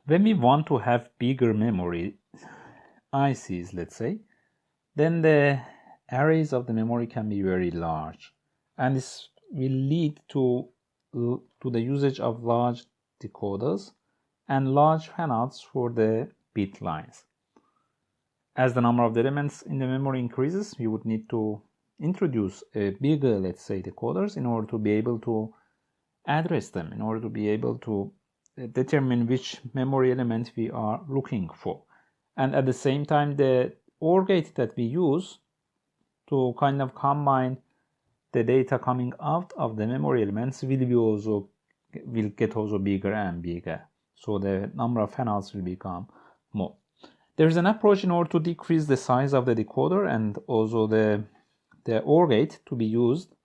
When we want to have bigger memory ICs, let's say, then the arrays of the memory can be very large, and this will lead to the usage of large decoders and large fanouts for the bit lines. As the number of the elements in the memory increases, we would need to introduce a bigger, let's say, decoders in order to be able to address them, in order to be able to determine which memory element we are looking for. And at the same time, the OR gate that we use to kind of combine the data coming out of the memory elements will get also bigger and bigger. So the number of fanouts will become more. There's an approach in order to decrease the size of the decoder and also the OR gate to be used,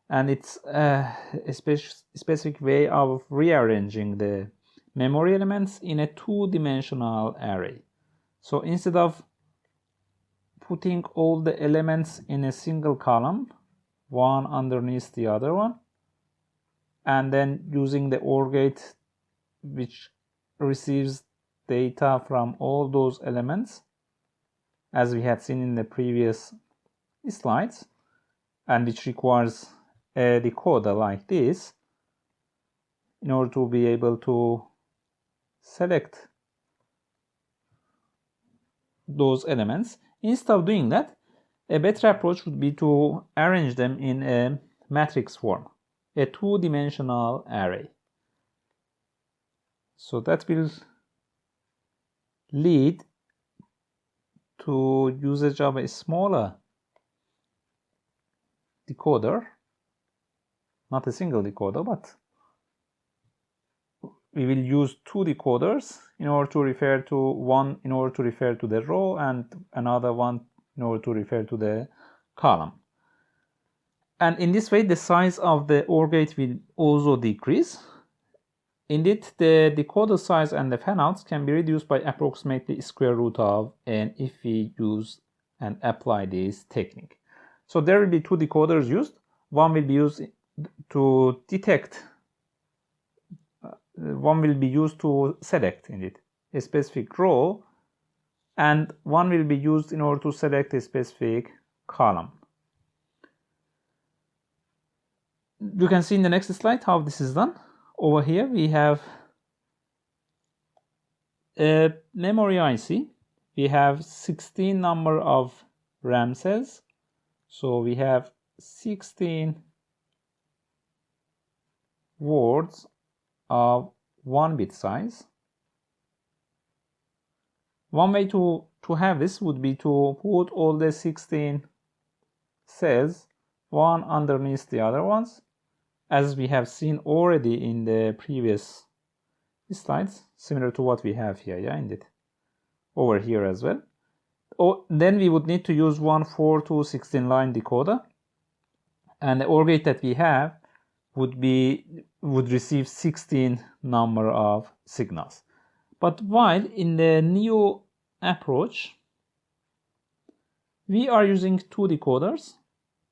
and it's a specific way of rearranging the memory elements in a two-dimensional array. So instead of putting all the elements in a single column, one underneath the other one, and then using the OR gate which receives data from all those elements, as we had seen in the previous slides, and which requires a decoder like this in order to be able to select those elements. Instead of doing that, a better approach would be to arrange them in a matrix form, a two-dimensional array. So that will lead to usage of a smaller decoder, not a single decoder, but we will use two decoders in order to refer to one in order to refer to the row and another one in order to refer to the column. And in this way, the size of the OR gate will also decrease. Indeed, the decoder size and the fanouts can be reduced by approximately square root of n if we use and apply this technique. So there will be two decoders used. One will be used to detect, one will be used to select indeed a specific row, and one will be used in order to select a specific column. You can see in the next slide how this is done. Over here we have a memory IC. We have 16 number of RAM cells. So we have 16 words of 1 bit size. One way to have this would be to put all the 16 cells one underneath the other ones, as we have seen already in the previous slides, similar to what we have here, yeah, indeed, over here as well. Then we would need to use one 4 to 16 line decoder, and the OR gate that we have would receive 16 number of signals. But while in the new approach we are using two decoders,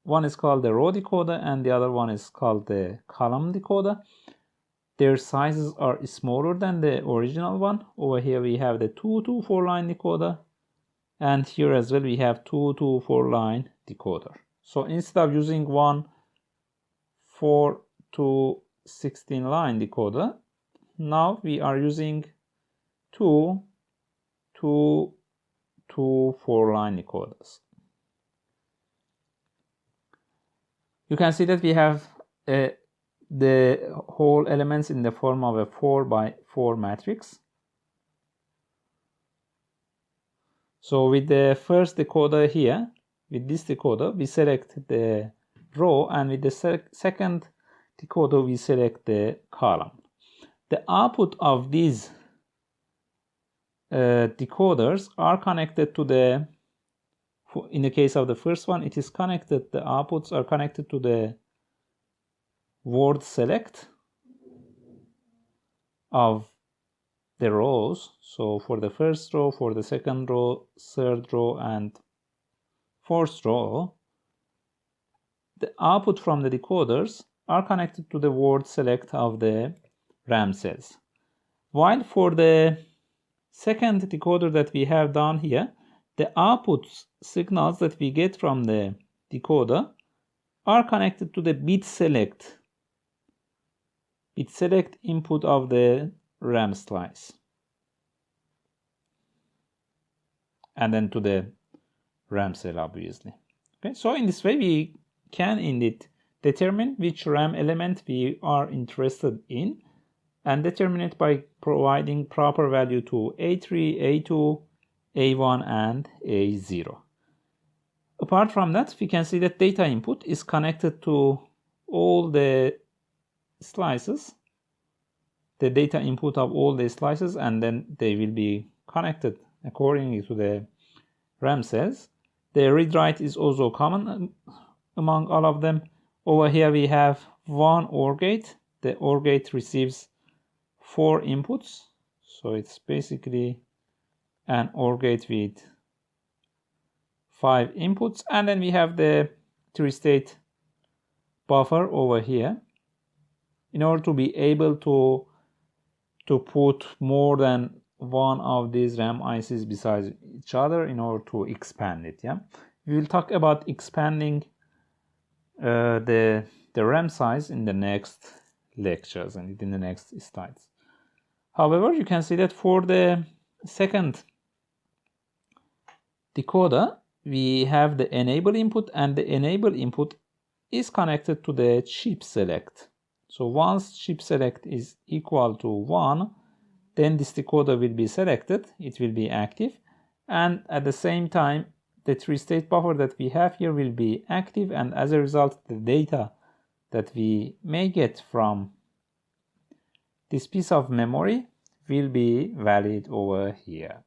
one is called the row decoder and the other one is called the column decoder. Their sizes are smaller than the original one. Over here we have the 2 to 4 line decoder, and here as well we have 2 to 4 line decoder. So instead of using one 4 to 16 line decoder, now we are using 2 to 4 line decoders. You can see that we have the whole elements in the form of a 4 by 4 matrix. So with the first decoder here, with this decoder, we select the row, and with the second decoder, we select the column. The output of these decoders are connected to the, in the case of the first one, it is connected, the outputs are connected to the word select of the rows. So for the first row, for the second row, third row, and fourth row, the output from the decoders are connected to the word select of the RAM cells. While for the second decoder that we have down here, the output signals that we get from the decoder are connected to the bit select input of the RAM slice, and then to the RAM cell, obviously. Okay, so in this way we can indeed determine which RAM element we are interested in and determine it by providing proper value to A3, A2, A1 and A0. Apart from that, we can see that data input is connected to all the slices, the data input of all the slices, and then they will be connected accordingly to the RAM cells. The read-write is also common among all of them. Over here we have one OR gate. The OR gate receives 4 inputs, so it's basically an OR gate with 5 inputs, and then we have the 3-state buffer over here in order to be able to put more than one of these RAM ICs besides each other in order to expand it. Yeah, we will talk about expanding the RAM size in the next lectures and in the next slides. However, you can see that for the second decoder, we have the enable input, and the enable input is connected to the chip select. So once chip select is equal to 1, then this decoder will be selected, it will be active, and at the same time the 3-state buffer that we have here will be active, and as a result the data that we may get from this piece of memory will be valid over here.